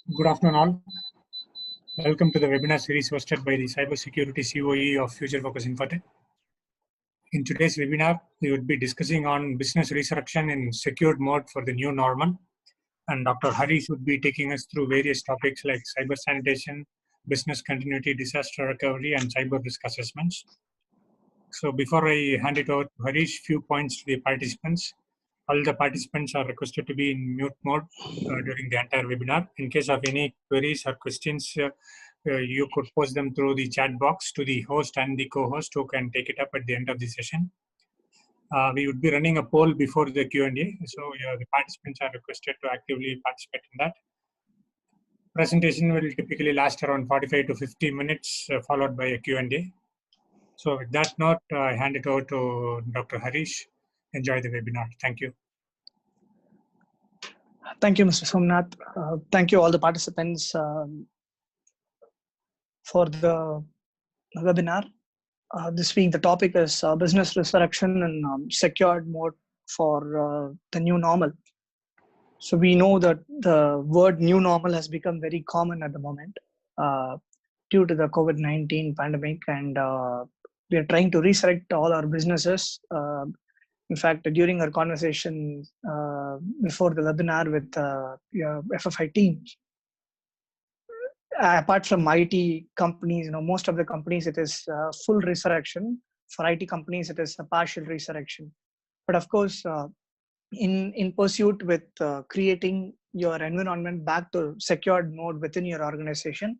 Good afternoon, all. Welcome to the webinar series hosted by the Cybersecurity COE of Future Focus Infotech. In today's webinar, we would be discussing on business resurrection in secured mode for the new normal. And Dr. Harish would be taking us through various topics like cyber sanitation, business continuity, disaster recovery, and cyber risk assessments. So before I hand it over to Harish, few points to the participants. All the participants are requested to be in mute mode during the entire webinar. In case of any queries or questions, you could post them through the chat box to the host and the co-host who can take it up at the end of the session. We would be running a poll before the Q&A, so the participants are requested to actively participate in that. Presentation will typically last around 45 to 50 minutes, followed by a Q&A. So with that note, I hand it over to Dr. Harish. Enjoy the webinar. Thank you. Thank you, Mr. Somnath. Thank you all the participants for the webinar. This week, the topic is business resurrection in secured mode for the new normal. So we know that the word new normal has become very common at the moment due to the COVID-19 pandemic, and we are trying to resurrect all our businesses. In fact, during our conversation before the webinar with FFI team, apart from IT companies, most of the companies, it is full resurrection. For IT companies, it is a partial resurrection. But of course, in pursuit with creating your environment back to secured mode within your organization,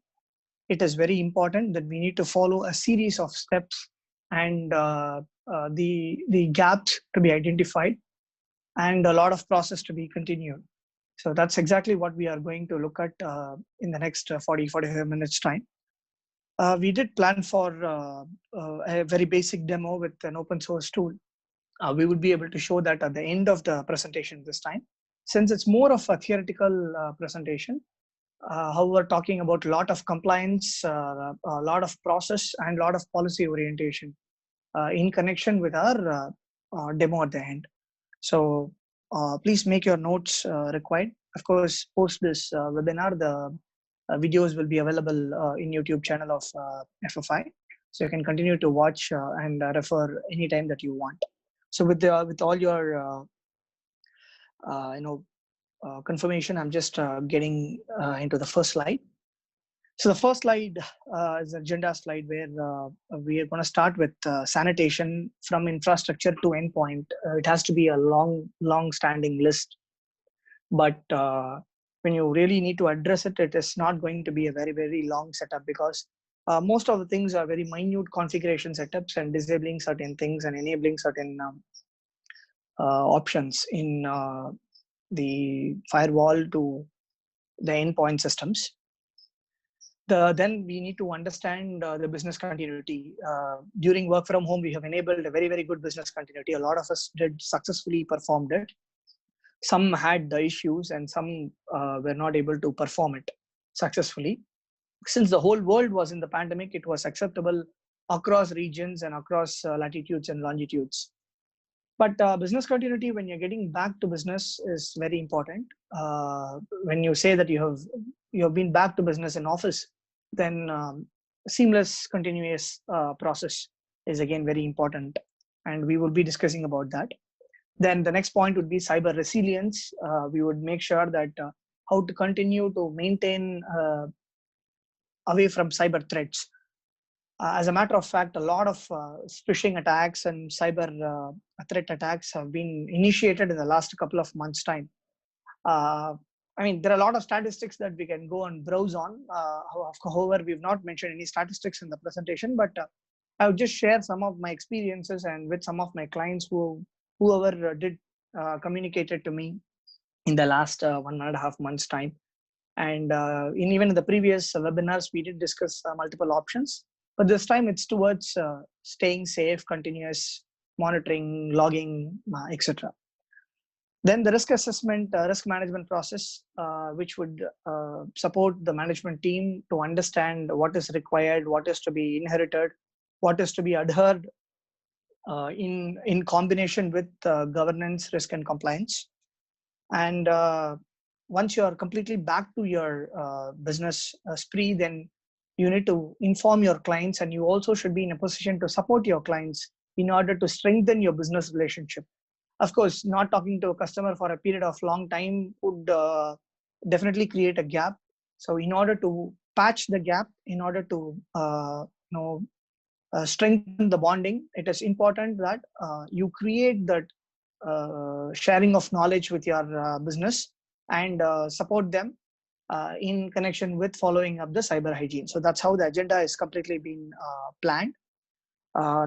it is very important that we need to follow a series of steps and the gaps to be identified and a lot of process to be continued. So that's exactly what we are going to look at in the next 40-45 minutes time. We did plan for a very basic demo with an open source tool. We would be able to show that at the end of the presentation this time. Since it's more of a theoretical presentation, however, talking about a lot of compliance, a lot of process, and a lot of policy orientation in connection with our demo at the end. So please make your notes required. Of course, post this webinar, the videos will be available in YouTube channel of FFI. So you can continue to watch and refer anytime that you want. So with all your confirmation, I'm just getting into the first slide. So the first slide is an agenda slide where we are going to start with sanitation from infrastructure to endpoint. It has to be a long-standing list, but when you really need to address it, it is not going to be a very, very long setup because most of the things are very minute configuration setups and disabling certain things and enabling certain options in the firewall to the endpoint systems. Then we need to understand the business continuity. During work from home, we have enabled a very, very good business continuity. A lot of us did successfully performed it. Some had the issues and some were not able to perform it successfully. Since the whole world was in the pandemic, it was acceptable across regions and across latitudes and longitudes. But business continuity, when you're getting back to business, is very important. When you say that you have been back to business in office, then seamless continuous process is again very important, and we will be discussing about that. Then the next point would be cyber resilience. We would make sure that how to continue to maintain away from cyber threats. As a matter of fact, a lot of phishing attacks and cyber threat attacks have been initiated in the last couple of months' time. I mean, there are a lot of statistics that we can go and browse on. However, we've not mentioned any statistics in the presentation, but I would just share some of my experiences and with some of my clients whoever did communicated to me in the last 1.5 months' time. And even in the previous webinars, we did discuss multiple options. But this time it's towards staying safe, continuous monitoring, logging, etc. Then the risk assessment, risk management process, which would support the management team to understand what is required, what is to be inherited, what is to be adhered in combination with governance, risk, and compliance. And once you are completely back to your business spree, then you need to inform your clients, and you also should be in a position to support your clients in order to strengthen your business relationship. Of course, not talking to a customer for a period of long time would definitely create a gap. So in order to patch the gap, in order to strengthen the bonding, it is important that you create that sharing of knowledge with your business, and support them in connection with following up the cyber hygiene. So that's how the agenda is completely been planned.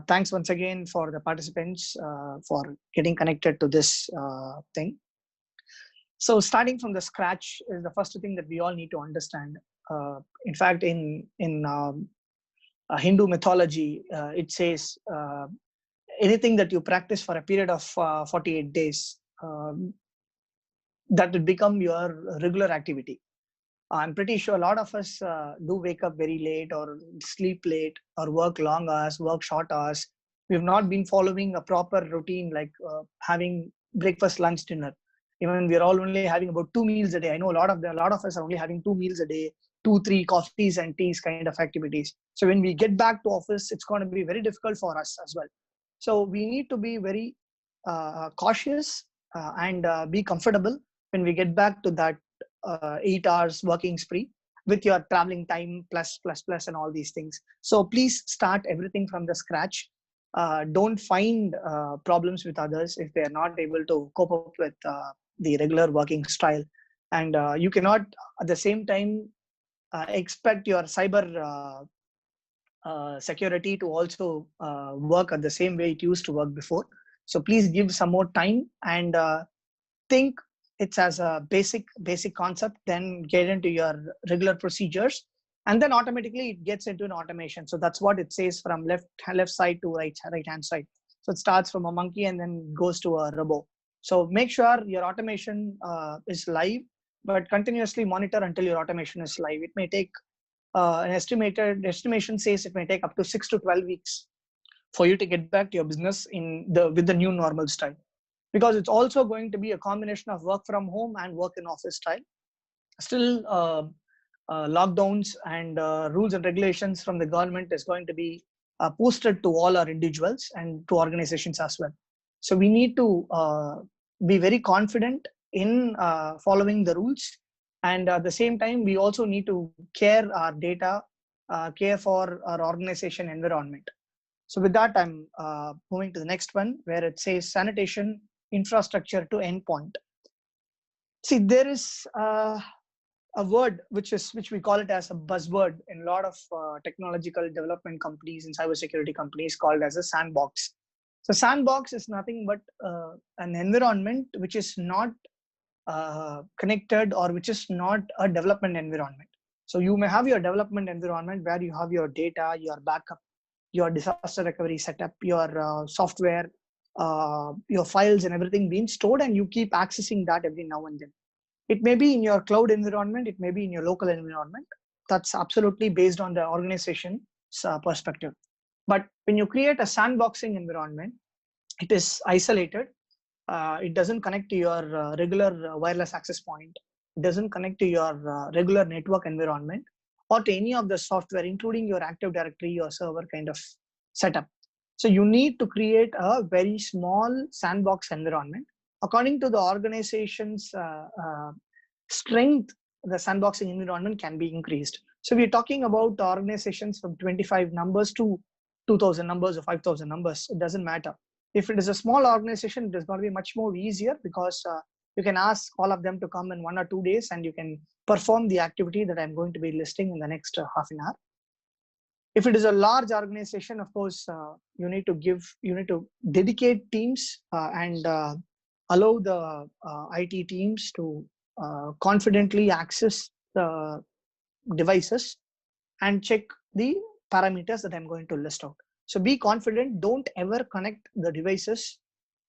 Thanks once again for the participants for getting connected to this thing. So starting from the scratch is the first thing that we all need to understand. In fact, in Hindu mythology, it says anything that you practice for a period of 48 days, that will become your regular activity. I'm pretty sure a lot of us do wake up very late, or sleep late, or work long hours, work short hours. We've not been following a proper routine, like having breakfast, lunch, dinner. Even we're all only having about 2 meals a day. I know a lot of us are only having 2 meals a day, 2-3 coffees and teas kind of activities. So when we get back to office, it's going to be very difficult for us as well. So we need to be very cautious and be comfortable when we get back to that 8 hours working spree with your traveling time plus and all these things. So please start everything from the scratch. Don't find problems with others if they are not able to cope up with the regular working style. And you cannot at the same time expect your cyber security to also work at the same way it used to work before. So please give some more time, and think it's as a basic concept, then get into your regular procedures, and then automatically it gets into an automation. So that's what it says, from left side to right hand side. So it starts from a monkey and then goes to a robot. So make sure your automation is live, but continuously monitor until your automation is live. It may take an estimation says it may take up to 6 to 12 weeks for you to get back to your business with the new normal style, because it's also going to be a combination of work from home and work in office style. Still, lockdowns and rules and regulations from the government is going to be posted to all our individuals and to organizations as well. So we need to be very confident in following the rules, and at the same time we also need to care our data, care for our organization environment. So with that, I'm moving to the next one, where it says sanitation infrastructure to endpoint. See, there is a word which we call it as a buzzword in a lot of technological development companies and cybersecurity companies, called as a sandbox. So sandbox is nothing but an environment which is not connected, or which is not a development environment. So you may have your development environment where you have your data, your backup, your disaster recovery setup, your software, your files and everything being stored, and you keep accessing that every now and then. It may be in your cloud environment, it may be in your local environment. That's absolutely based on the organization's perspective. But when you create a sandboxing environment, it is isolated. It doesn't connect to your regular wireless access point. It doesn't connect to your regular network environment, or to any of the software, including your Active Directory, your server kind of setup. So you need to create a very small sandbox environment. According to the organization's strength, the sandboxing environment can be increased. So we're talking about organizations from 25 numbers to 2,000 numbers or 5,000 numbers. It doesn't matter. If it is a small organization, it is going to be much more easier, because you can ask all of them to come in 1 or 2 days, and you can perform the activity that I'm going to be listing in the next half an hour. If it is a large organization, of course, you need to dedicate teams and allow the IT teams to confidently access the devices and check the parameters that I'm going to list out. So be confident. Don't ever connect the devices,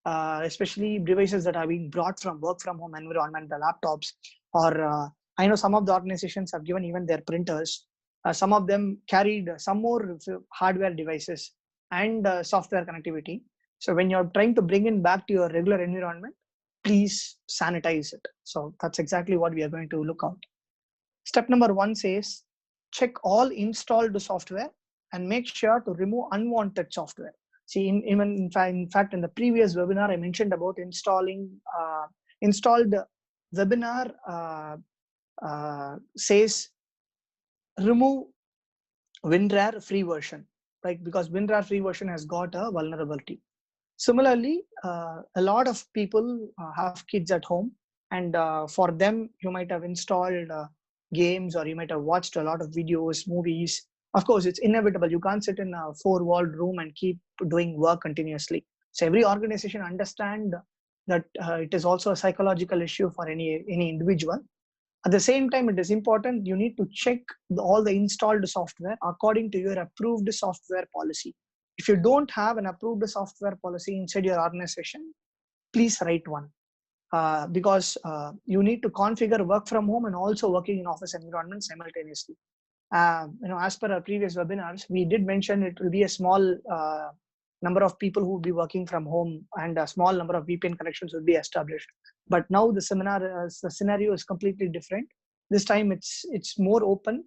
especially devices that are being brought from work from home environment, the laptops, or I know some of the organizations have given even their printers. Some of them carried some more hardware devices and software connectivity. So when you're trying to bring it back to your regular environment, please sanitize it. So that's exactly what we are going to look out. Step number 1 says, check all installed software and make sure to remove unwanted software. See, in fact, in the previous webinar, I mentioned about installing installed webinar says remove WinRAR free version, right? Because WinRAR free version has got a vulnerability. Similarly, a lot of people have kids at home, and for them, you might have installed games, or you might have watched a lot of videos, movies. Of course, it's inevitable. You can't sit in a four-walled room and keep doing work continuously. So every organization understand that it is also a psychological issue for any individual. At the same time, it is important you need to check all the installed software according to your approved software policy. If you don't have an approved software policy inside your organization, please write one. Because you need to configure work from home and also working in office environment simultaneously. As per our previous webinars, we did mention it will be a small number of people who will be working from home, and a small number of VPN connections will be established. But now the scenario is completely different. This time it's more open,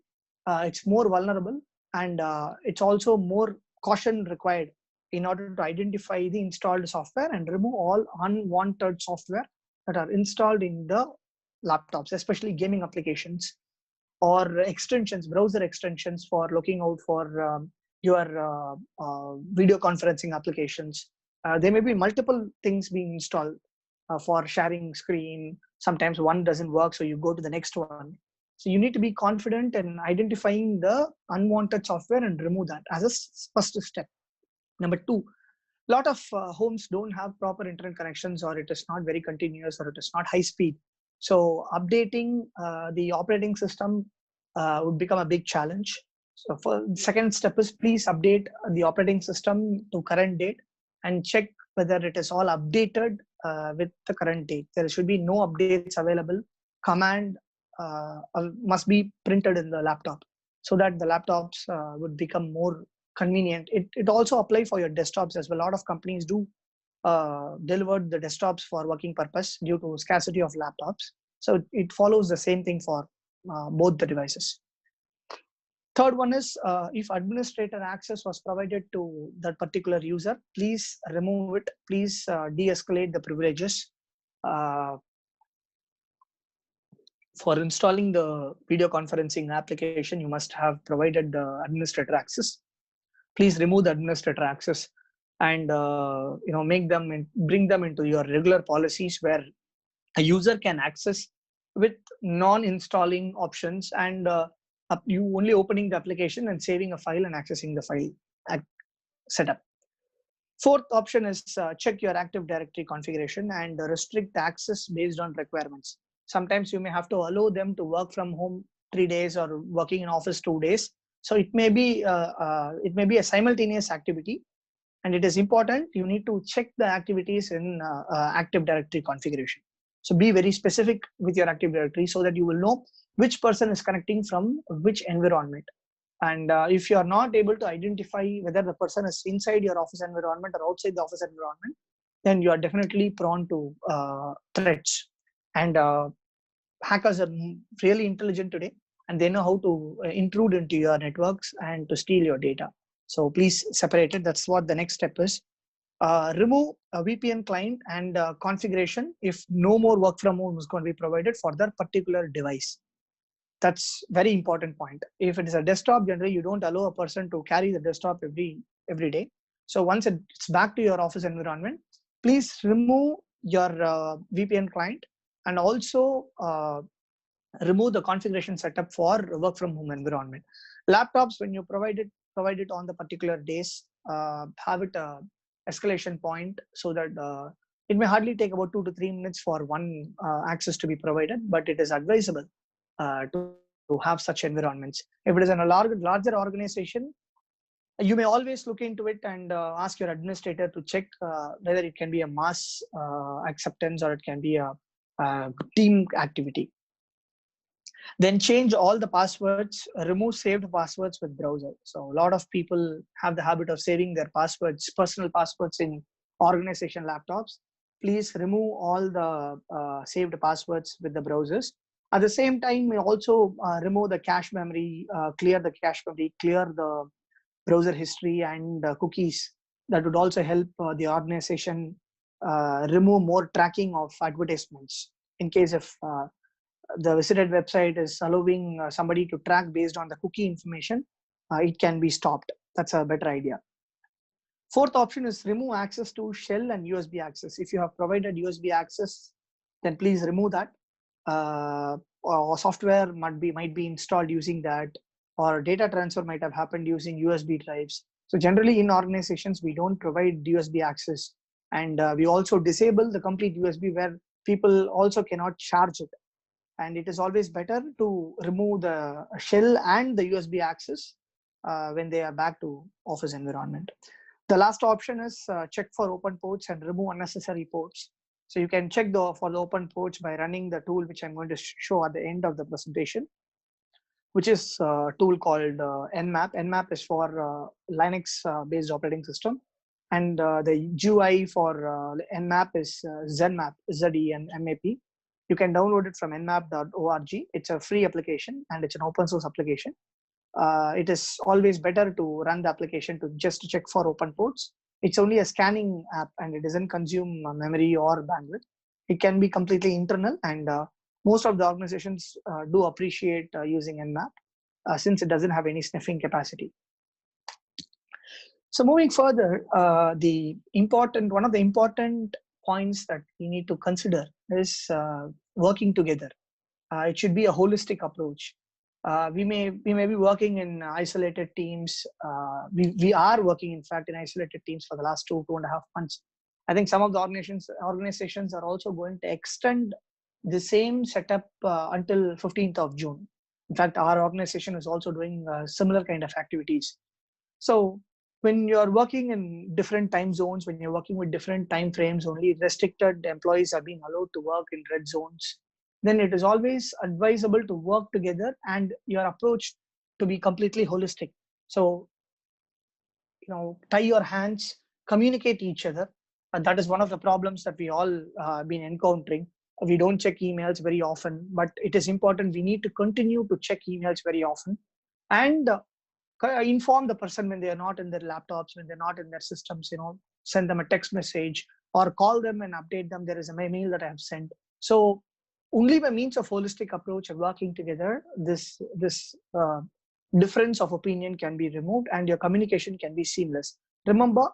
it's more vulnerable, and it's also more caution required in order to identify the installed software and remove all unwanted software that are installed in the laptops, especially gaming applications or extensions, browser extensions for looking out for your video conferencing applications. There may be multiple things being installed for sharing screen. Sometimes one doesn't work, so you go to the next one. So you need to be confident in identifying the unwanted software and remove that as a first step. Number 2, a lot of homes don't have proper internet connections, or it is not very continuous, or it is not high speed. So updating the operating system would become a big challenge. So for the second step is, please update the operating system to current date and check whether it is all updated with the current date. There should be no updates available. Command must be printed in the laptop so that the laptops would become more convenient. It also applies for your desktops as well. A lot of companies do deliver the desktops for working purpose due to scarcity of laptops. So it follows the same thing for both the devices. Third one is, if administrator access was provided to that particular user, please remove it. Please de-escalate the privileges. For installing the video conferencing application, you must have provided the administrator access. Please remove the administrator access and bring them into your regular policies, where a user can access with non-installing options, and you only opening the application and saving a file and accessing the file setup. Fourth option is check your Active Directory configuration and restrict access based on requirements. Sometimes you may have to allow them to work from home 3 days or working in office 2 days. So it may be a simultaneous activity, and it is important you need to check the activities in Active Directory configuration. So be very specific with your Active Directory so that you will know which person is connecting from which environment. And if you are not able to identify whether the person is inside your office environment or outside the office environment, then you are definitely prone to threats. And hackers are really intelligent today, and they know how to intrude into your networks and to steal your data. So please separate it. That's what the next step is. Remove a VPN client and configuration if no more work from home is going to be provided for that particular device. That's very important point. If it is a desktop, generally you don't allow a person to carry the desktop every day. So once it's back to your office environment, please remove your VPN client, and also remove the configuration setup for work from home environment. Laptops, when you provide it on the particular days, have it escalation point, so that it may hardly take about 2 to 3 minutes for one access to be provided, but it is advisable to have such environments. If it is in a larger organization, you may always look into it and ask your administrator to check whether it can be a mass acceptance or it can be a team activity. Then change all the passwords, remove saved passwords with browser. So a lot of people have the habit of saving their passwords, personal passwords, in organization laptops. please remove all the saved passwords with the browsers. At the same time, we also remove the cache memory, clear the cache memory, clear the browser history and cookies. That would also help the organization remove more tracking of advertisements. In case if the visited website is allowing somebody to track based on the cookie information, it can be stopped. That's a better idea. Fourth option is remove access to shell and USB access. If you have provided USB access, then please remove that. Or software might be installed using that, or data transfer might have happened using USB drives. So generally in organizations, we don't provide USB access, and we also disable the complete USB where people also cannot charge it. And it is always better to remove the shell and the USB access when they are back to office environment. The last option is check for open ports and remove unnecessary ports. So you can check for the open ports by running the tool which I'm going to show at the end of the presentation, which is a tool called Nmap. Nmap is for Linux-based operating system, and the GUI for Nmap is Zenmap, Z-E-N-M-A-P. You can download it from nmap.org. It's a free application and it's an open source application. It is always better to run the application to just check for open ports. It's only a scanning app and it doesn't consume memory or bandwidth. It can be completely internal, and most of the organizations do appreciate using Nmap since it doesn't have any sniffing capacity. So moving further, one of the important points that we need to consider is working together. It should be a holistic approach. We may be working in isolated teams. We are working, in fact, in isolated teams for the last 2.5 months. I think some of the organizations are also going to extend the same setup until 15th of June. In fact, our organization is also doing similar kind of activities. So when you're working in different time zones, when you're working with different time frames, only restricted employees are being allowed to work in red zones, then it is always advisable to work together and your approach to be completely holistic. So, tie your hands, communicate each other. And that is one of the problems that we all been encountering. We don't check emails very often, but it is important. We need to continue to check emails very often and inform the person when they are not in their laptops, when they're not in their systems, send them a text message or call them and update them. There is a mail that I have sent. So only by means of holistic approach and working together, this difference of opinion can be removed and your communication can be seamless. Remember,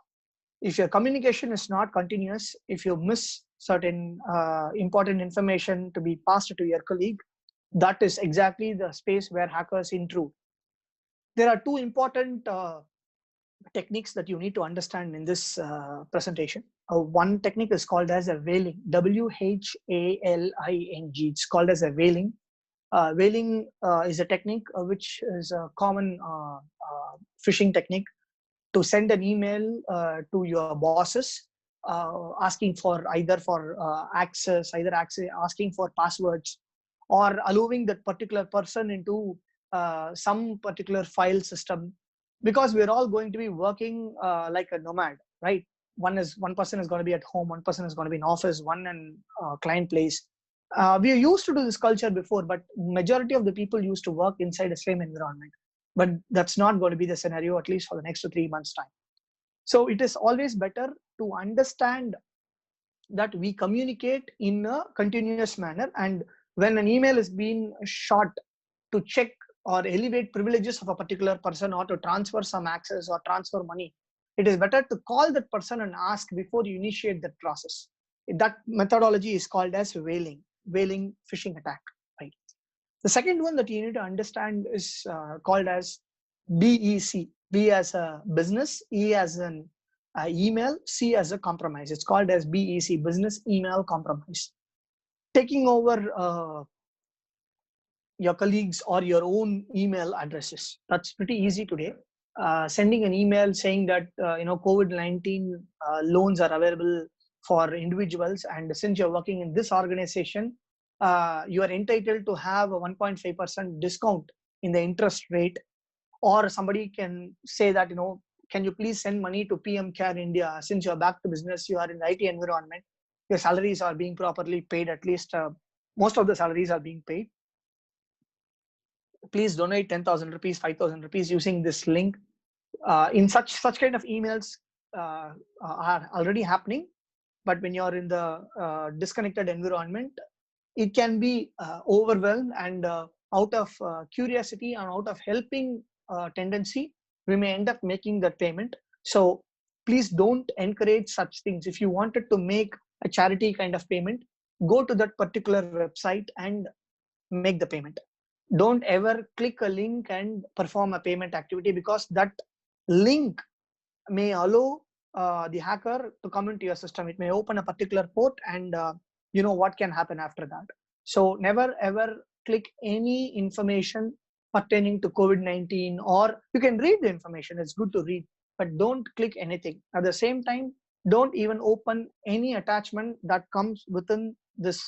if your communication is not continuous, if you miss certain important information to be passed to your colleague, that is exactly the space where hackers intrude. There are two important techniques that you need to understand in this presentation. One technique is called as a whaling, W-H-A-L-I-N-G. It's called as a whaling. Whaling is a technique which is a common phishing technique to send an email to your bosses asking for either access, asking for passwords, or allowing that particular person into some particular file system, because we're all going to be working like a nomad, right? One person is going to be at home, one person is going to be in office, one in client place. We used to do this culture before, but majority of the people used to work inside the same environment. But that's not going to be the scenario, at least for the next 3 months' time. So it is always better to understand that we communicate in a continuous manner, and when an email is being shot to check or elevate privileges of a particular person or to transfer some access or transfer money, it is better to call that person and ask before you initiate that process. That methodology is called as whaling phishing attack, right? The second one that you need to understand is called as BEC. B as a business, E as an email, C as a compromise. It's called as BEC, business email compromise. Taking over your colleagues or your own email addresses. That's pretty easy today. Sending an email saying that COVID-19 loans are available for individuals, and since you're working in this organization, you are entitled to have a 1.5% discount in the interest rate. Or somebody can say that, can you please send money to PM Care India, since you're back to business, you are in the IT environment. your salaries are being properly paid, at least most of the salaries are being paid. Please donate 10,000 rupees, 5,000 rupees using this link. In such kind of emails are already happening, but when you're in the disconnected environment, it can be overwhelmed, and out of curiosity and out of helping tendency, we may end up making that payment. So please don't encourage such things. If you wanted to make a charity kind of payment, go to that particular website and make the payment. Don't ever click a link and perform a payment activity, because that link may allow the hacker to come into your system. It may open a particular port, and you know what can happen after that. So never ever click any information pertaining to COVID-19, or you can read the information, it's good to read, but don't click anything. At the same time, don't even open any attachment that comes within this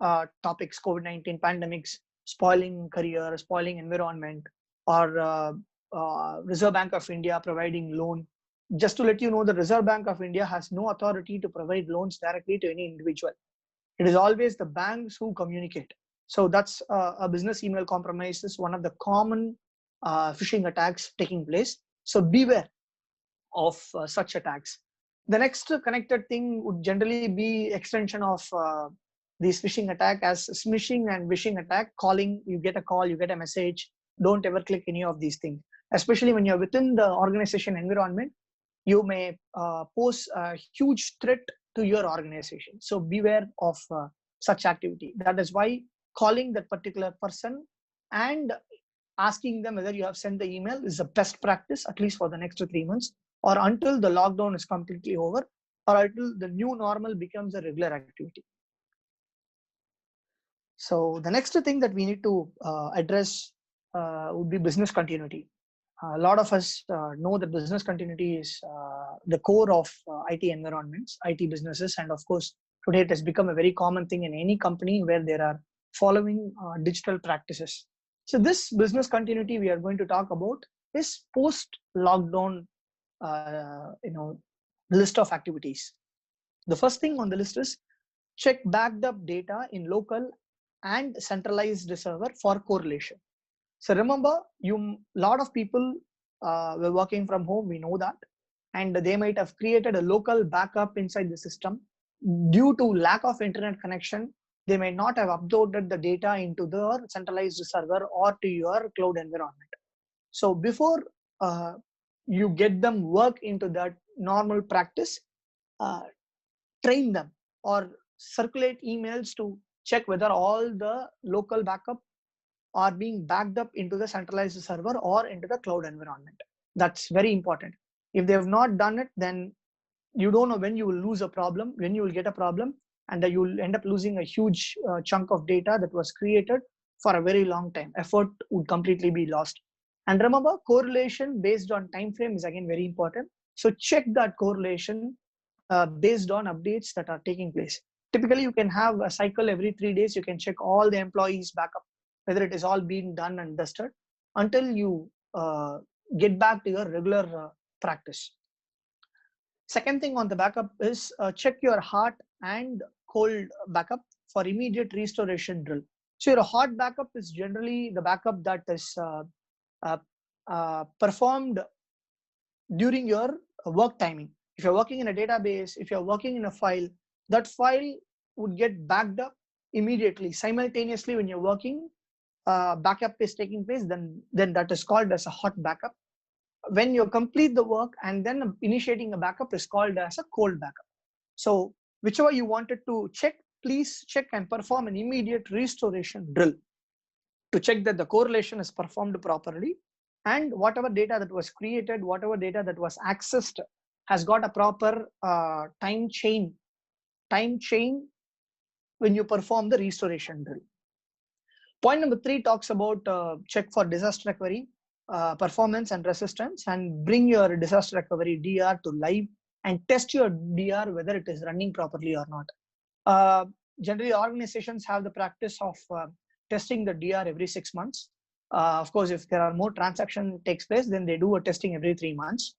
topics: COVID-19, pandemics, spoiling career, spoiling environment, or Reserve Bank of India providing loan. Just to let you know, the Reserve Bank of India has no authority to provide loans directly to any individual. It is always the banks who communicate. So that's a business email compromise is one of the common phishing attacks taking place. So beware of such attacks. The next connected thing would generally be extension of these phishing attack as smishing and wishing attack. Calling, you get a call, you get a message. Don't ever click any of these things, especially when you're within the organization environment. You may pose a huge threat to your organization. So beware of such activity. That is why calling that particular person and asking them whether you have sent the email is the best practice, at least for the next 3 months, or until the lockdown is completely over, or until the new normal becomes a regular activity. So the next thing that we need to address would be business continuity. A lot of us know that business continuity is the core of IT environments, IT businesses, and of course, today it has become a very common thing in any company where there are following digital practices. So this business continuity we are going to talk about is post-lockdown, list of activities. The first thing on the list is check backed up data in local and centralized server for correlation. So remember, lot of people were working from home, we know that, and they might have created a local backup inside the system. Due to lack of internet connection, they may not have uploaded the data into their centralized server or to your cloud environment. So before you get them work into that normal practice, train them or circulate emails to check whether all the local backup are being backed up into the centralized server or into the cloud environment. That's very important. If they have not done it, then you don't know when you will lose a problem, when you will get a problem, and you will end up losing a huge chunk of data that was created for a very long time. Effort would completely be lost. And remember, correlation based on time frame is again very important. So check that correlation based on updates that are taking place. Typically, you can have a cycle every 3 days. You can check all the employees backup, whether it is all being done and dusted, until you get back to your regular practice. Second thing on the backup is check your hot and cold backup for immediate restoration drill. So your hot backup is generally the backup that is performed during your work timing. If you're working in a database, if you're working in a file, that file would get backed up immediately, simultaneously when you're working. Backup is taking place, then that is called as a hot backup. When you complete the work and then initiating a backup is called as a cold backup. So whichever you wanted to check, please check and perform an immediate restoration drill to check that the correlation is performed properly, and whatever data that was created, whatever data that was accessed has got a proper time chain when you perform the restoration drill. Point number 3 talks about check for disaster recovery, performance and resistance, and bring your disaster recovery DR to live and test your DR whether it is running properly or not. Generally, organizations have the practice of testing the DR every 6 months. Of course, if there are more transaction takes place, then they do a testing every 3 months.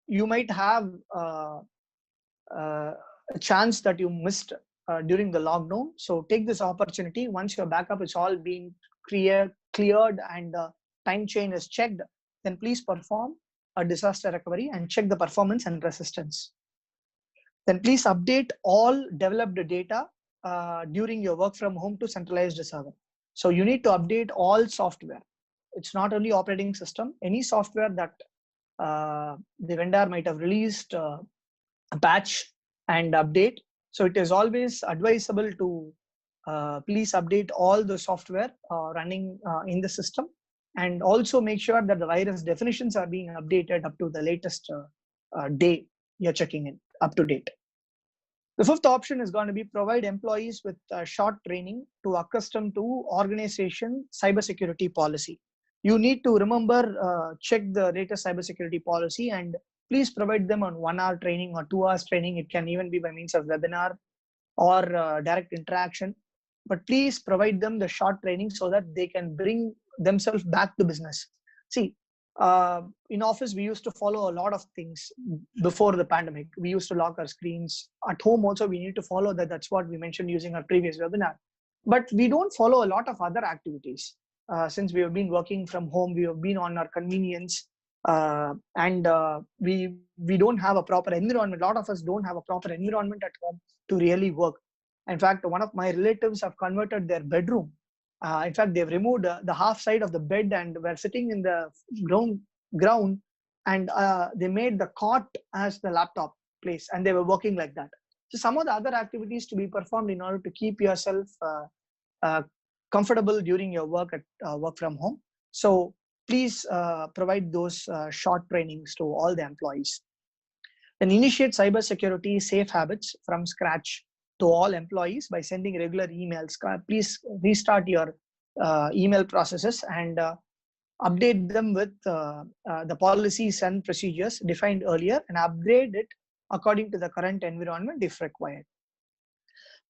You might have a chance that you missed during the lockdown. So take this opportunity. Once your backup is all being cleared and the time chain is checked, then please perform a disaster recovery and check the performance and resistance. Then please update all developed data during your work from home to centralized server. So you need to update all software. It's not only operating system, any software that the vendor might have released a patch and update. So it is always advisable to please update all the software running in the system, and also make sure that the virus definitions are being updated up to the latest day you're checking in, up to date. The fifth option is going to be provide employees with short training to accustom to organization cybersecurity policy. You need to remember, check the latest cybersecurity policy, and please provide them on 1 hour training or 2 hours training. It can even be by means of webinar or direct interaction. But please provide them the short training so that they can bring themselves back to business. See, in office, we used to follow a lot of things before the pandemic. We used to lock our screens. At home also, we need to follow that. That's what we mentioned using our previous webinar. But we don't follow a lot of other activities. Since we have been working from home, we have been on our convenience, and we don't have a proper environment. A lot of us don't have a proper environment at home to really work. In fact, one of my relatives have converted their bedroom. In fact, they've removed the half side of the bed and were sitting in the ground, and they made the cot as the laptop place, and they were working like that. So some of the other activities to be performed in order to keep yourself comfortable during your work at work from home. So please provide those short trainings to all the employees. Then initiate cybersecurity safe habits from scratch to all employees by sending regular emails. Please restart your email processes and update them with the policies and procedures defined earlier, and upgrade it according to the current environment if required.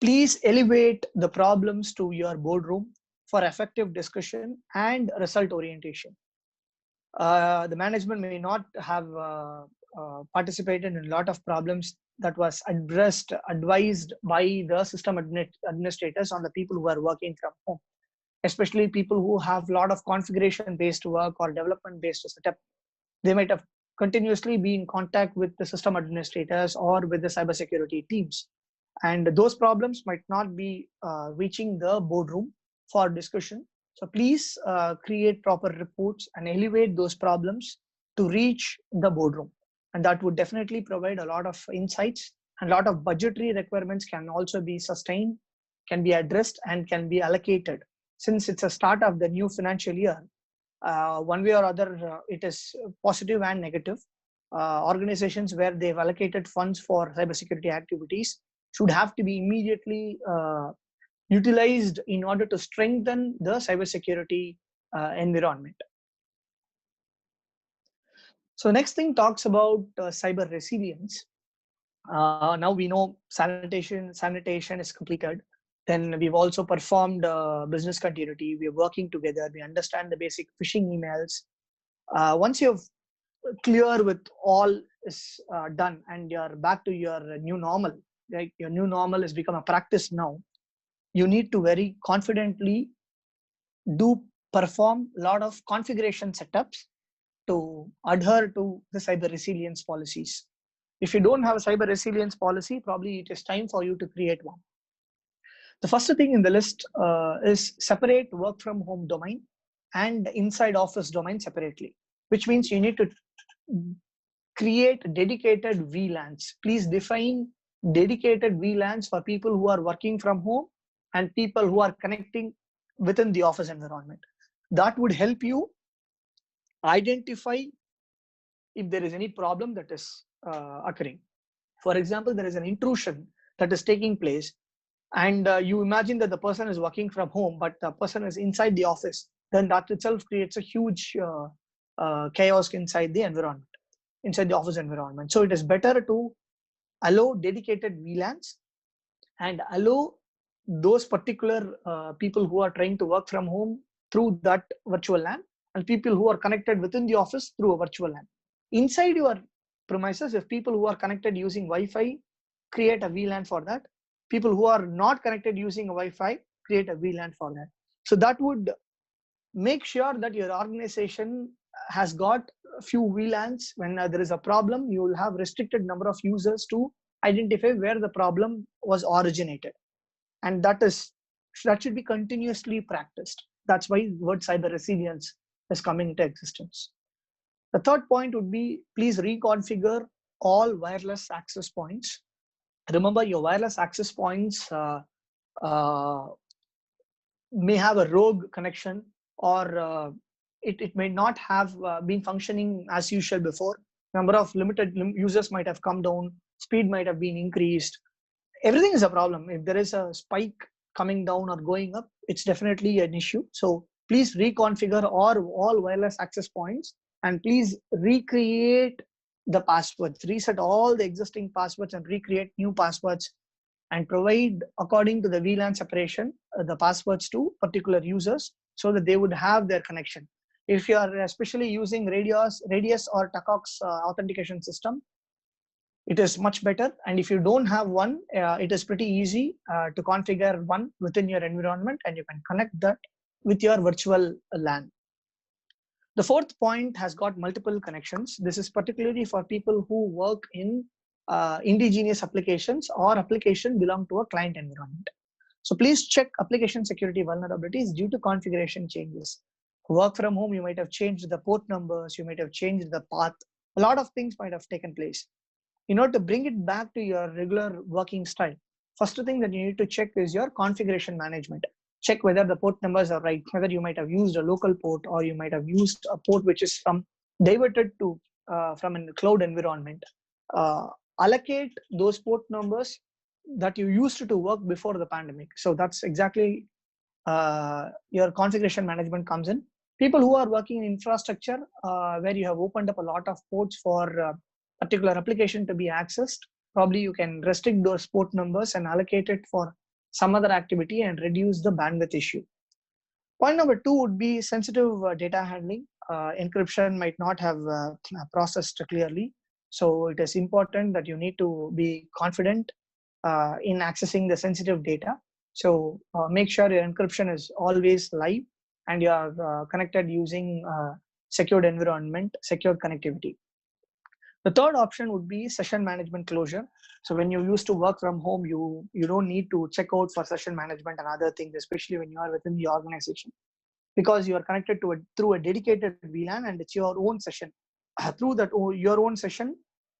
Please elevate the problems to your boardroom for effective discussion and result orientation. The management may not have participated in a lot of problems that was advised by the system administrators on the people who are working from home, especially people who have a lot of configuration based work or development based setup. They might have continuously be in contact with the system administrators or with the cybersecurity teams, and those problems might not be reaching the boardroom for discussion. So please create proper reports and elevate those problems to reach the boardroom, and that would definitely provide a lot of insights, and a lot of budgetary requirements can also be sustained, can be addressed, and can be allocated. Since it's a start of the new financial year, one way or other, it is positive and negative. Organizations where they've allocated funds for cybersecurity activities should have to be immediately utilized in order to strengthen the cybersecurity environment. So next thing talks about cyber resilience. Now we know sanitation is completed. Then we've also performed business continuity. We're working together. We understand the basic phishing emails. Once you're clear with all is done and you're back to your new normal, like your new normal has become a practice now, you need to very confidently perform a lot of configuration setups to adhere to the cyber resilience policies. If you don't have a cyber resilience policy, probably it is time for you to create one. The first thing in the list is separate work from home domain and inside office domain separately, which means you need to create dedicated VLANs. Please define dedicated VLANs for people who are working from home and people who are connecting within the office environment. That would help you identify if there is any problem that is occurring. For example, there is an intrusion that is taking place, and you imagine that the person is working from home, but the person is inside the office, then that itself creates a huge chaos inside the environment, inside the office environment. So it is better to allow dedicated VLANs and allow those particular people who are trying to work from home through that virtual LAN, and people who are connected within the office through a virtual LAN. Inside your premises, if people who are connected using Wi-Fi create a VLAN for that. People who are not connected using a Wi-Fi, create a VLAN for that. So that would make sure that your organization has got a few VLANs. When there is a problem, you will have restricted number of users to identify where the problem was originated, and that should be continuously practiced. That's why the word cyber resilience is coming into existence. The third point would be, please reconfigure all wireless access points. Remember, your wireless access points uh, may have a rogue connection, or it may not have been functioning as usual before. Number of limited users might have come down, speed might have been increased. Everything is a problem. If there is a spike coming down or going up, it's definitely an issue. So please reconfigure all wireless access points, and please recreate the passwords, reset all the existing passwords and recreate new passwords, and provide, according to the VLAN separation, the passwords to particular users so that they would have their connection. If you are especially using Radius or Tacox authentication system, it is much better. And if you don't have one, it is pretty easy to configure one within your environment, and you can connect that with your virtual LAN. The fourth point has got multiple connections. This is particularly for people who work in indigenous applications or application belong to a client environment. So please check application security vulnerabilities due to configuration changes. Work from home, you might have changed the port numbers, you might have changed the path. A lot of things might have taken place. In order to bring it back to your regular working style, first thing that you need to check is your configuration management. Check whether the port numbers are right, whether you might have used a local port or you might have used a port which is diverted to from a cloud environment. Allocate those port numbers that you used to work before the pandemic. So that's exactly your configuration management comes in. People who are working in infrastructure where you have opened up a lot of ports for particular application to be accessed, probably you can restrict those port numbers and allocate it for some other activity and reduce the bandwidth issue. Point number 2 would be sensitive data handling. Encryption might not have processed clearly. So it is important that you need to be confident in accessing the sensitive data. So make sure your encryption is always live and you are connected using secured environment, secured connectivity. The third option would be session management closure. So when you used to work from home, you don't need to check out for session management and other things, especially when you are within the organization, because you are connected to through a dedicated VLAN and it's your own session. Through that your own session,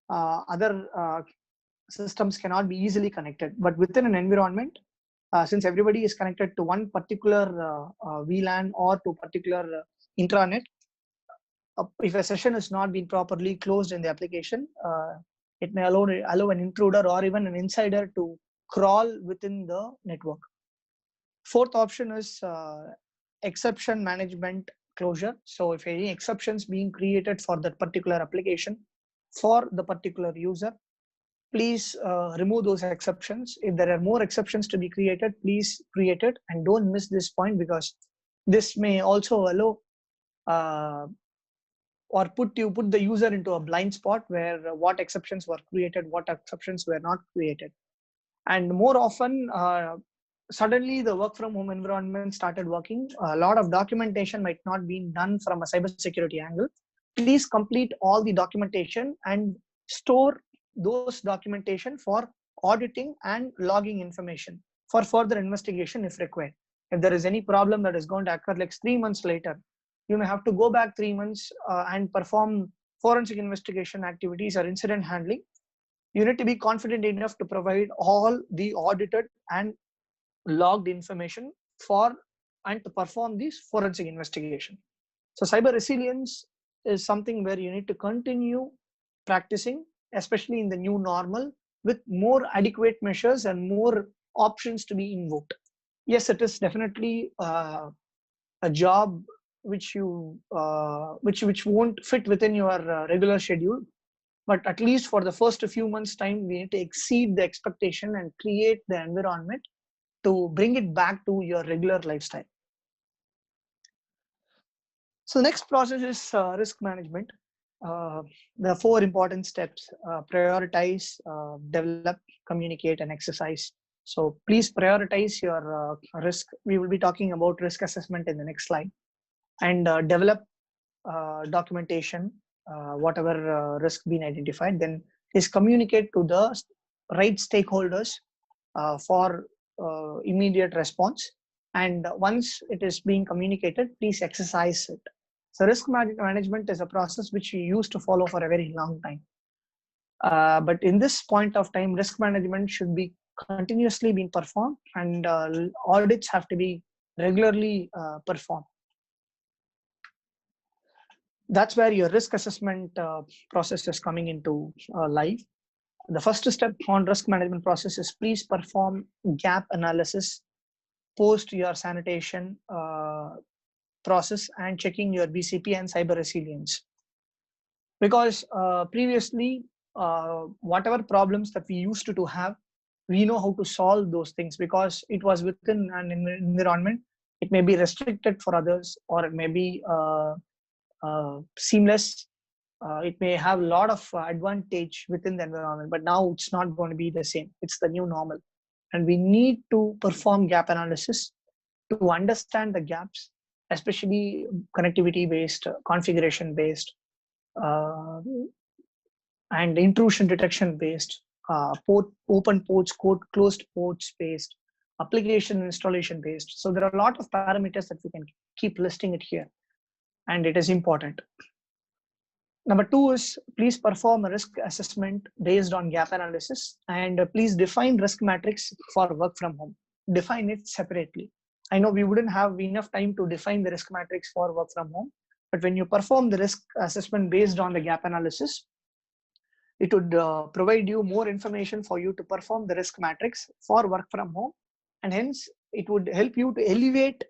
other systems cannot be easily connected. But within an environment, since everybody is connected to one particular VLAN or to particular intranet, if a session is not being properly closed in the application, it may allow an intruder or even an insider to crawl within the network. Fourth option is exception management closure. So if any exceptions being created for that particular application for the particular user, please remove those exceptions. If there are more exceptions to be created, please create it, and don't miss this point, because this may also allow or put the user into a blind spot where what exceptions were created, what exceptions were not created. And more often, suddenly the work from home environment started working. A lot of documentation might not be done from a cybersecurity angle. Please complete all the documentation and store those documentation for auditing and logging information for further investigation if required. If there is any problem that is going to occur like 3 months later, you may have to go back 3 months and perform forensic investigation activities or incident handling. You need to be confident enough to provide all the audited and logged information and to perform this forensic investigation. So cyber resilience is something where you need to continue practicing, especially in the new normal, with more adequate measures and more options to be invoked. Yes, it is definitely a job which which won't fit within your regular schedule, but at least for the first few months time, we need to exceed the expectation and create the environment to bring it back to your regular lifestyle. So the next process is risk management. the 4 important steps: prioritize, develop, communicate, and exercise. So please prioritize your risk. We will be talking about risk assessment in the next slide. And develop documentation, whatever risk been identified. Then is communicate to the right stakeholders for immediate response. And once it is being communicated, please exercise it. So risk management is a process which we used to follow for a very long time. But in this point of time, risk management should be continuously being performed, and audits have to be regularly performed. That's where your risk assessment process is coming into life. The first step on risk management process is please perform gap analysis post your sanitation process and checking your BCP and cyber resilience. Because previously, whatever problems that we used to have, we know how to solve those things because it was within an environment. It may be restricted for others, or it may be seamless. It may have a lot of advantage within the environment, but now it's not going to be the same. It's the new normal. And we need to perform gap analysis to understand the gaps, especially connectivity based, configuration based, and intrusion detection based, open ports, closed ports based, application installation based. So there are a lot of parameters that we can keep listing it here, and it is important. Number 2 is please perform a risk assessment based on gap analysis, and please define risk matrix for work from home. Define it separately. I know we wouldn't have enough time to define the risk matrix for work from home, but when you perform the risk assessment based on the gap analysis, it would provide you more information for you to perform the risk matrix for work from home, and hence it would help you to elevate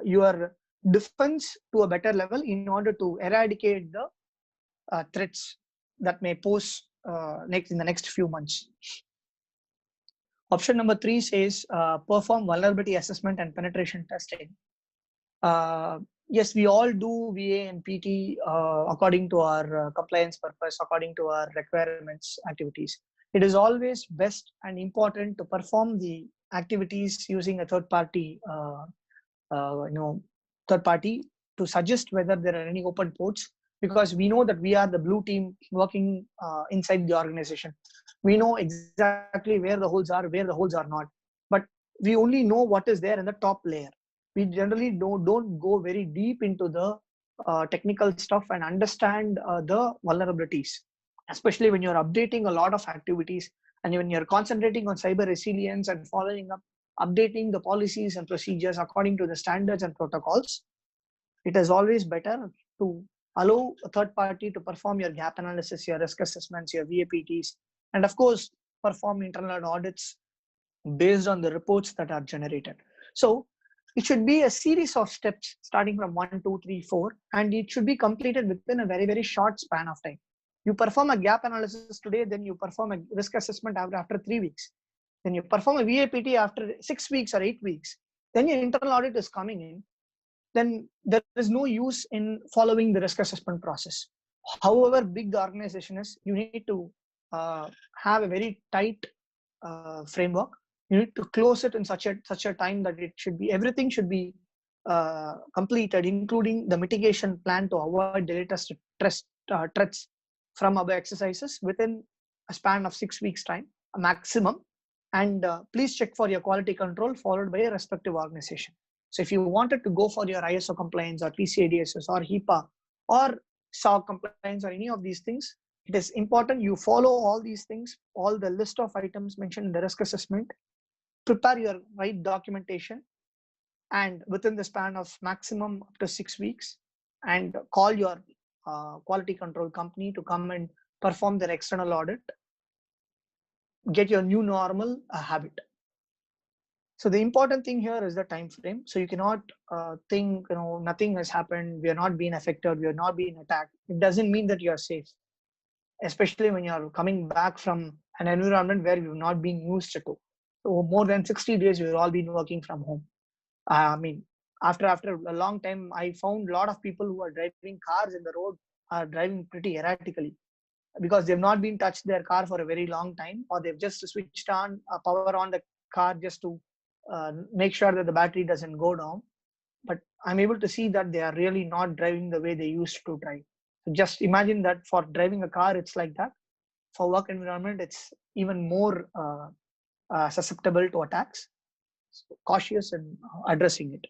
your defense to a better level in order to eradicate the threats that may pose in the next few months. Option number 3 says perform vulnerability assessment and penetration testing. Yes, we all do VA and PT according to our compliance purpose, according to our requirements activities. It is always best and important to perform the activities using a third party, to suggest whether there are any open ports, because we know that we are the blue team working inside the organization. We know exactly where the holes are not, but we only know what is there in the top layer. We generally don't go very deep into the technical stuff and understand the vulnerabilities, especially when you're updating a lot of activities and when you're concentrating on cyber resilience and following up, updating the policies and procedures according to the standards and protocols. It is always better to allow a third party to perform your gap analysis, your risk assessments, your VAPTs, and of course, perform internal audits based on the reports that are generated. So it should be a series of steps starting from 1, 2, 3, 4, and it should be completed within a very, very short span of time. You perform a gap analysis today, then you perform a risk assessment after 3 weeks. Then you perform a VAPT after 6 weeks or 8 weeks. Then your internal audit is coming in. Then there is no use in following the risk assessment process. However big the organization is, you need to have a very tight framework. You need to close it in such a time that it should be, everything should be completed, including the mitigation plan to avoid data threats from our exercises within a span of 6 weeks time, a maximum. And please check for your quality control followed by a respective organization. So if you wanted to go for your ISO compliance or PCI-DSS or HIPAA or SOC compliance or any of these things, it is important you follow all these things, all the list of items mentioned in the risk assessment, prepare your right documentation, and within the span of maximum up to 6 weeks, and call your quality control company to come and perform their external audit, get your new normal habit. So the important thing here is the time frame. So you cannot think, nothing has happened, we are not being affected, we are not being attacked. It doesn't mean that you are safe, especially when you are coming back from an environment where you've not been used to. So more than 60 days, we've all been working from home. I mean, after a long time, I found a lot of people who are driving cars in the road are driving pretty erratically because they've not been touched their car for a very long time, or they've just switched on power on the car just to make sure that the battery doesn't go down. But I'm able to see that they are really not driving the way they used to drive. So just imagine that for driving a car, it's like that. For work environment, it's even more susceptible to attacks. So cautious in addressing it.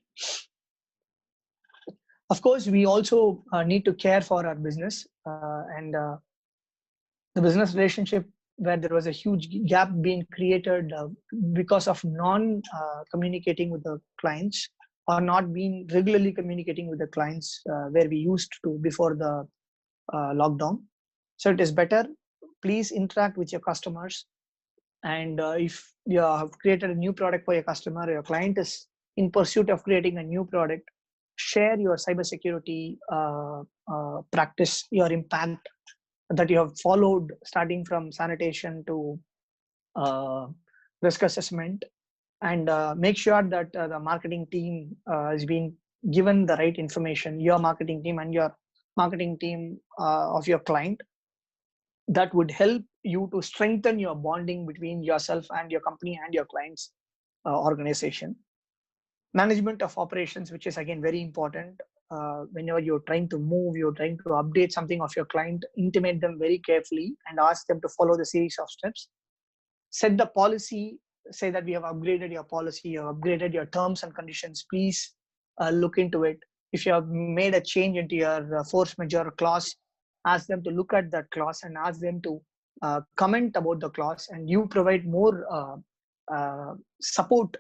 Of course, we also need to care for our business and the business relationship where there was a huge gap being created because of non-communicating with the clients or not being regularly communicating with the clients where we used to before the lockdown. So it is better, please interact with your customers. And if you have created a new product for your customer, your client is in pursuit of creating a new product, share your cybersecurity practice, your impact that you have followed starting from sanitation to uh, risk assessment, and make sure that the marketing team is being given the right information, your marketing team and your marketing team of your client, that would help you to strengthen your bonding between yourself and your company and your client's organization. Management of operations, which is again very important. Whenever you're trying to move, you're trying to update something of your client, intimate them very carefully and ask them to follow the series of steps. Set the policy, say that we have upgraded your policy, you have upgraded your terms and conditions, please look into it. If you have made a change into your force majeure clause, ask them to look at that clause and ask them to comment about the clause, and you provide more support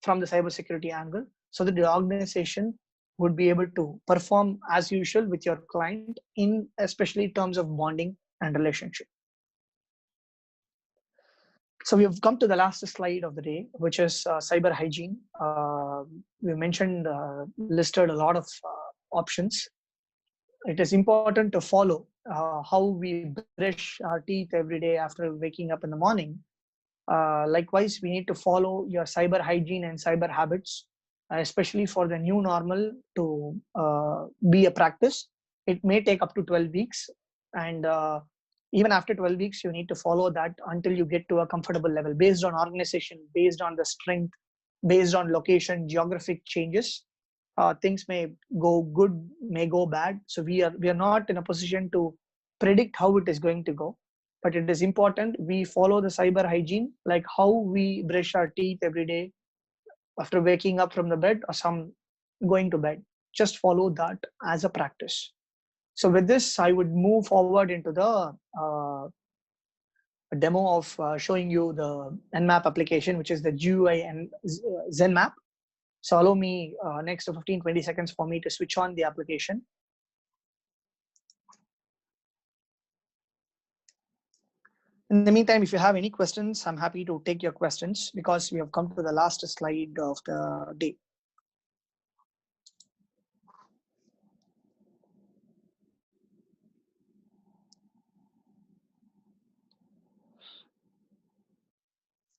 from the cybersecurity angle so that the organization would be able to perform as usual with your client in especially terms of bonding and relationship. So we have come to the last slide of the day, which is cyber hygiene. We mentioned, listed a lot of options. It is important to follow how we brush our teeth every day after waking up in the morning. Likewise, we need to follow your cyber hygiene and cyber habits, especially for the new normal to be a practice. It may take up to 12 weeks. And even after 12 weeks, you need to follow that until you get to a comfortable level based on organization, based on the strength, based on location, geographic changes. Things may go good, may go bad. So we are not in a position to predict how it is going to go. But it is important we follow the cyber hygiene, like how we brush our teeth every day after waking up from the bed or some going to bed. Just follow that as a practice. So with this, I would move forward into the demo of showing you the Nmap application, which is the GUI and ZenMap. So allow me next 15-20 seconds for me to switch on the application. In the meantime, if you have any questions, I'm happy to take your questions because we have come to the last slide of the day.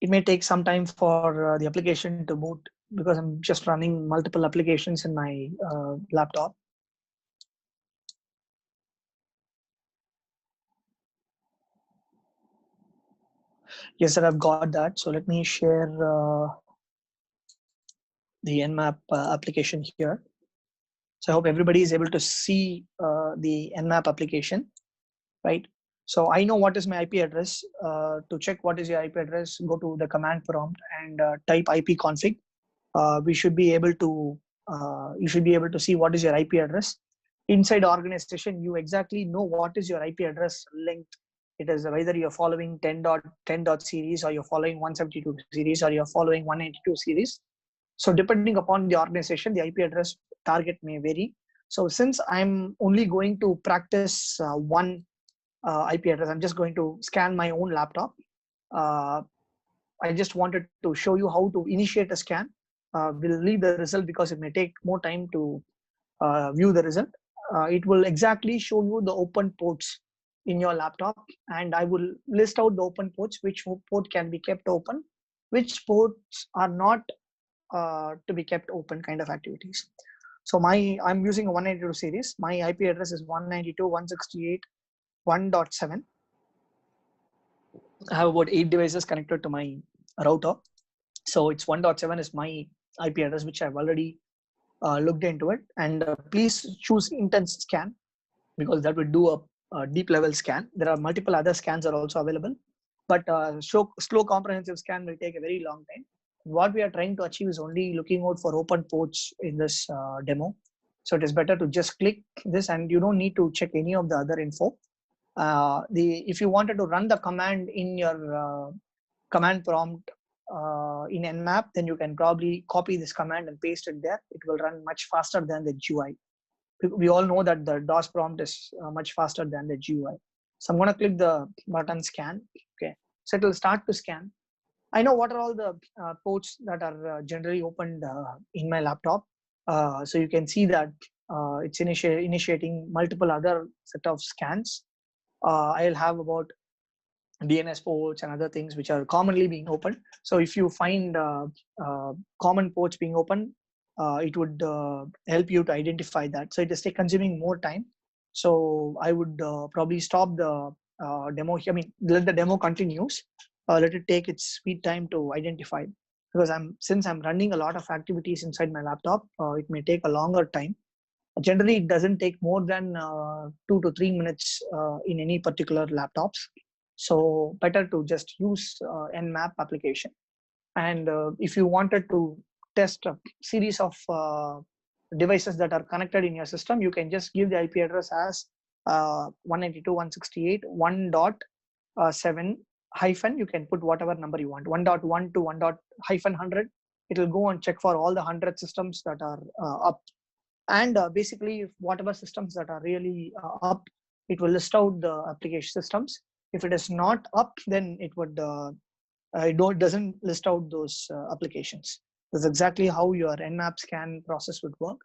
It may take some time for the application to boot because I'm just running multiple applications in my laptop. Yes, sir, I've got that. So let me share the Nmap application here. So I hope everybody is able to see the Nmap application, right? So I know what is my IP address. To check what is your IP address, go to the command prompt and type ipconfig. We should be able to, you should be able to see what is your IP address. Inside the organization, you exactly know what is your IP address length. It is whether you're following 10.10 series or you're following 172 series or you're following 192 series. So depending upon the organization, the IP address target may vary. So since I'm only going to practice one IP address, I'm just going to scan my own laptop. I just wanted to show you how to initiate a scan. We'll leave the result because it may take more time to view the result. It will exactly show you the open ports in your laptop, and I will list out the open ports, which port can be kept open, which ports are not to be kept open kind of activities. So I'm using a 192 series. My IP address is 192.168.1.7. I have about 8 devices connected to my router. So it's 1.7 is my IP address, which I've already looked into it. And please choose intense scan, because that will do a deep level scan. There are multiple other scans are also available, but slow comprehensive scan will take a very long time. What we are trying to achieve is only looking out for open ports in this demo. So it is better to just click this, and you don't need to check any of the other info. If you wanted to run the command in your command prompt in Nmap, then you can probably copy this command and paste it there. It will run much faster than the GUI. We all know that the DOS prompt is much faster than the GUI. So I'm going to click the button scan. Okay, so it will start to scan. I know what are all the ports that are generally opened in my laptop. So you can see that it's initiating multiple other set of scans. I'll have about DNS ports and other things which are commonly being opened. So if you find common ports being opened, it would help you to identify that. So it is consuming more time. So I would probably stop the demo here. I mean, let the demo continues. Let it take its sweet time to identify, because since I'm running a lot of activities inside my laptop, it may take a longer time. Generally, it doesn't take more than 2 to 3 minutes in any particular laptops. So better to just use Nmap application. And if you wanted to test a series of devices that are connected in your system, you can just give the IP address as 192.168.1.7 hyphen. You can put whatever number you want, 1.1 to 1.100. It will go and check for all the 100 systems that are up. And basically, if whatever systems that are really up, it will list out the application systems. If it is not up, then it would doesn't list out those applications. That's exactly how your Nmap scan process would work.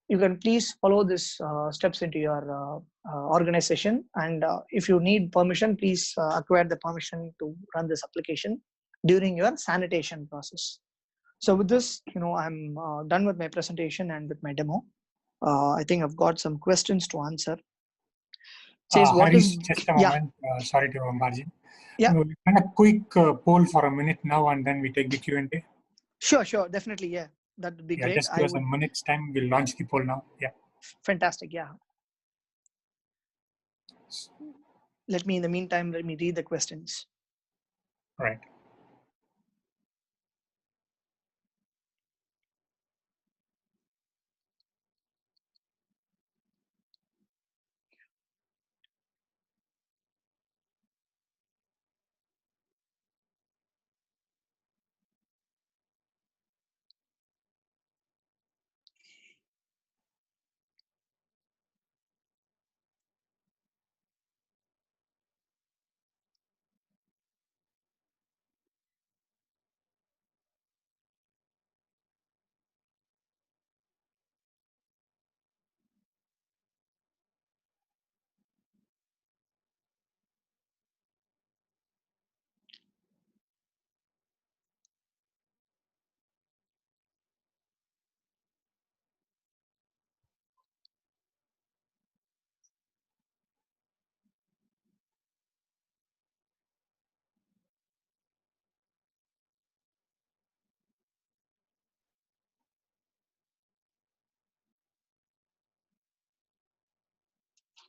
You can please follow this steps into your organization, and if you need permission, please acquire the permission to run this application during your sanitation process. So with this, I'm done with my presentation and with my demo. I think I've got some questions to answer. Says what Harish, is just a yeah moment. Sorry to bombard you. Yeah. We'll run a quick poll for a minute now, and then we take the Q&A. Sure, definitely, yeah, that would be great. Just give us a minute's time. We'll launch the poll now. Yeah. Fantastic. Yeah. In the meantime, let me read the questions. Right.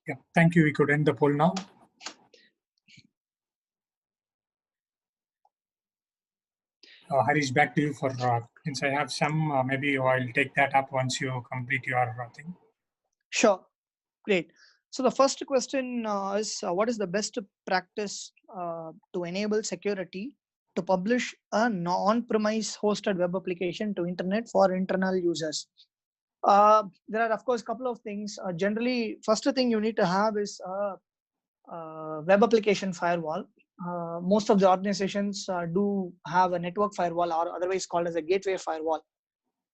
Yeah, thank you. We could end the poll now. Harish, back to you for since I have some, maybe I'll take that up once you complete your thing. Sure, great. So the first question is what is the best practice to enable security to publish a on-premise hosted web application to internet for internal users? There are, of course, a couple of things. Generally, first thing you need to have is a web application firewall. Most of the organizations do have a network firewall, or otherwise called as a gateway firewall.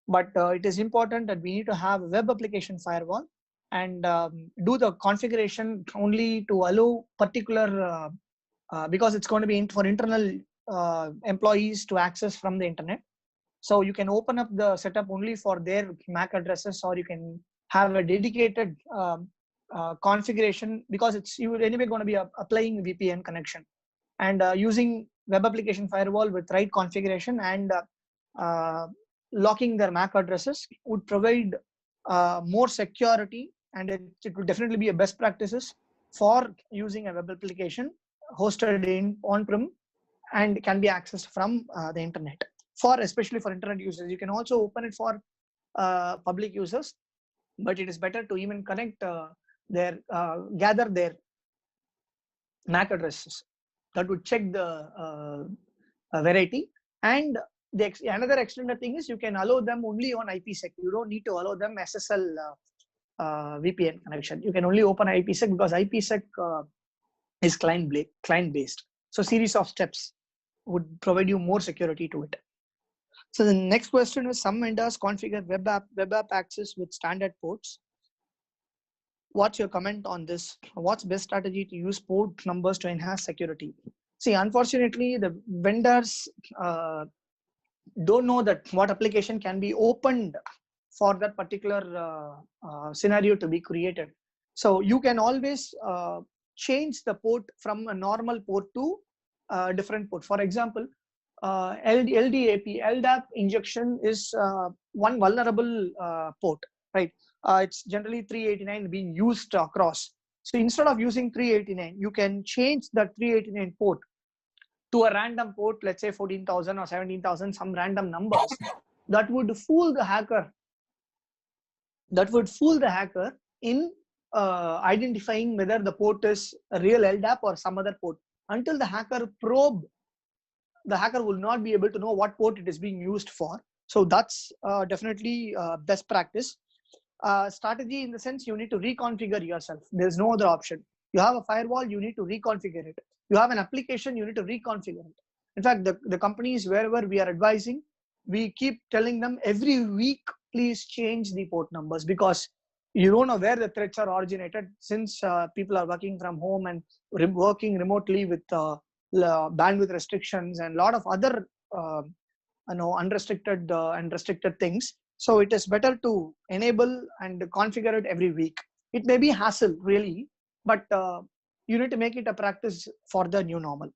But it is important that we need to have a web application firewall and do the configuration only to allow particular, because it's going to be for internal employees to access from the internet. So you can open up the setup only for their MAC addresses, or you can have a dedicated configuration, because it's you anyway going to be applying VPN connection, and using web application firewall with right configuration and locking their MAC addresses would provide more security, and it would definitely be a best practices for using a web application hosted in on-prem and can be accessed from the internet. Especially for internet users, you can also open it for public users, but it is better to even connect gather their MAC addresses. That would check the variety. And another extended thing is you can allow them only on IPsec. You don't need to allow them SSL VPN connection. You can only open IPsec because IPsec is client based. So series of steps would provide you more security to it. So the next question is, some vendors configure web app access with standard ports. What's your comment on this? What's best strategy to use port numbers to enhance security? See, unfortunately, the vendors don't know that what application can be opened for that particular scenario to be created. So you can always change the port from a normal port to a different port. For example, LDAP injection is one vulnerable port, right? It's generally 389 being used across. So instead of using 389, you can change that 389 port to a random port, let's say 14,000 or 17,000, some random numbers that would fool the hacker. In identifying whether the port is a real LDAP or some other port. Until the hacker probe, the hacker will not be able to know what port it is being used for. So that's definitely best practice. Strategy in the sense, you need to reconfigure yourself. There's no other option. You have a firewall, you need to reconfigure it. You have an application, you need to reconfigure it. In fact, the companies wherever we are advising, we keep telling them every week, please change the port numbers, because you don't know where the threats are originated, since people are working from home and working remotely with bandwidth restrictions and a lot of other unrestricted and restricted things. So it is better to enable and configure it every week. It may be hassle really, but you need to make it a practice for the new normal.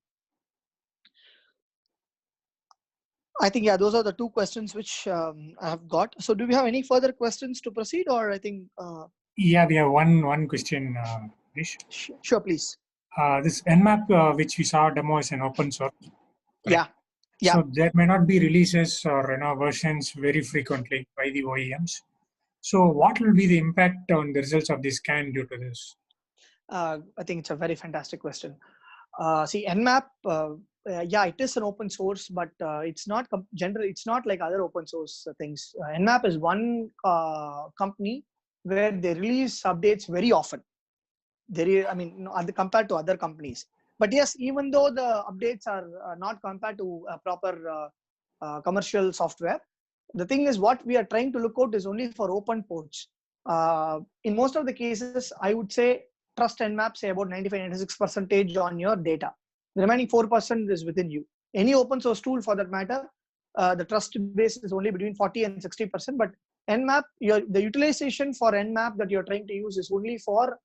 I think, yeah, those are the two questions which I have got. So do we have any further questions to proceed, or I think? Yeah, we have one question, Vish. Sure, please. This Nmap, which we saw demo, is an open source. Right? Yeah. So there may not be releases or versions very frequently by the OEMs. So what will be the impact on the results of this scan due to this? I think it's a very fantastic question. See, Nmap, yeah, it is an open source, but it's not it's not like other open source things. Nmap is one company where they release updates very often. Compared to other companies. But yes, even though the updates are not compared to proper commercial software, the thing is, what we are trying to look out is only for open ports. In most of the cases, I would say trust Nmap, say about 95-96% on your data. The remaining 4% is within you. Any open source tool for that matter, the trust base is only between 40 and 60%. But Nmap, the utilization for Nmap that you're trying to use is only for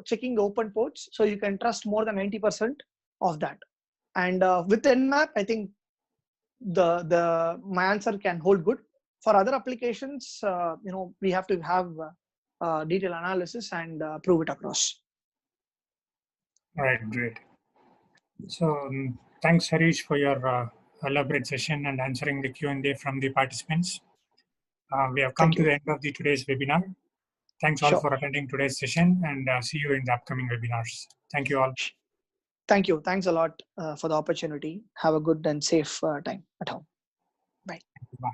checking the open ports. So you can trust more than 90% of that. And with Nmap, I think my answer can hold good. For other applications, we have to have detailed analysis and prove it across. All right, great. So thanks, Harish, for your elaborate session and answering the Q&A from the participants. We have come to the end of today's webinar. Thanks all for attending today's session, and see you in the upcoming webinars. Thank you all. Thank you. Thanks a lot for the opportunity. Have a good and safe time at home. Bye. Bye.